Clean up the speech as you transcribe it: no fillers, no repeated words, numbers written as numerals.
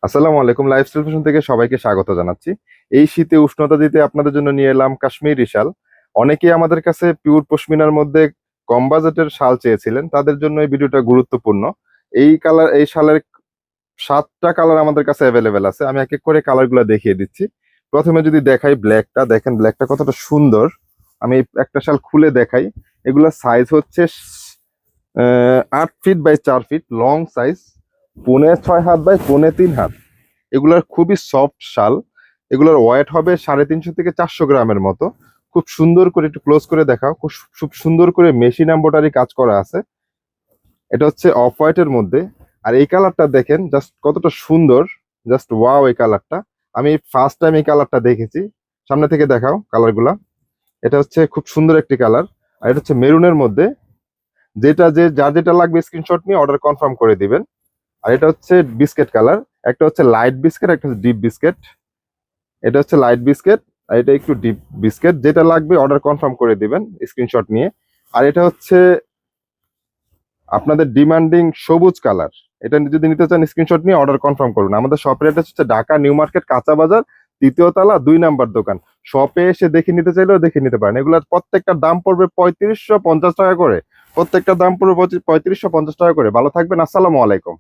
আসসালামু আলাইকুম, lifestyle fashion থেকে সবাইকে স্বাগত জানাচ্ছি। এই শীতে উষ্ণতা দিতে আপনাদের জন্য নিয়ে এলাম কাশ্মীরি শাল। অনেকেই আমাদের কাছে পিওর পশমিনার মধ্যে কম বাজেটের শাল চেয়েছিলেন, তাদের জন্য এই ভিডিওটা গুরুত্বপূর্ণ। এই শালের 7টা কালার আমাদের কাছে অ্যাভেলেবেল আছে। আমি এক এক করে কালারগুলো দেখিয়ে দিচ্ছি। প্রথমে যদি দেখাই ব্ল্যাকটা, দেখেন ব্ল্যাকটা কতটা সুন্দর। আমি একটা শাল খুলে দেখাই। এগুলা সাইজ হচ্ছে 8 feet by 4 feet long size, 6.5 হাত বাই 3.5 হাত। এগুলার খুবই সফট শাল। এগুলোর ওয়েট হবে 350 থেকে 400 গ্রামের মতো। খুব সুন্দর করে একটু ক্লোজ করে দেখাও। খুব সুন্দর করে মেশিন এমব্রয়ডারি কাজ করা আছে। এটা হচ্ছে অফ হোয়াইটের মধ্যে। আর এই কালারটা দেখেন জাস্ট কতটা সুন্দর, জাস্ট ওয়াও এই কালারটা। আমি ফার্স্ট টাইম এই কালারটা দেখেছি। সামনে থেকে দেখাও কালারগুলা। এটা হচ্ছে খুব সুন্দর একটি কালার। আর এটা হচ্ছে মেরুনের মধ্যে। যার যেটা লাগবে স্ক্রিনশট নিয়ে অর্ডার কনফার্ম করে দিবেন। আর এটা হচ্ছে বিস্কেট কালার। একটা হচ্ছে লাইট বিস্কেট, একটা হচ্ছে ডিপ বিস্কেট। এটা হচ্ছে লাইট বিস্কেট আর এটা একটু ডিপ বিস্কেট। যেটা লাগবে অর্ডার কনফার্ম করে দিবেন স্ক্রিনশট নিয়ে। আর এটা হচ্ছে আপনাদের ডিমান্ডিং সবুজ কালার। এটা যদি নিতে চান স্ক্রিনশট নিয়ে অর্ডার কনফার্ম করুন। আমাদের শপের অ্যাড্রেস হচ্ছে ঢাকা নিউ মার্কেট কাঁচা বাজার, 3য় তলা, 2 নাম্বার দোকান। শপে এসে দেখে নিতে চাইলেও দেখে নিতে পারেন। এগুলোর প্রত্যেকটার দাম পড়বে 3550 টাকা করে। প্রত্যেকটা দাম পড়বে 3550 টাকা করে। ভালো থাকবেন। আসসালামু আলাইকুম।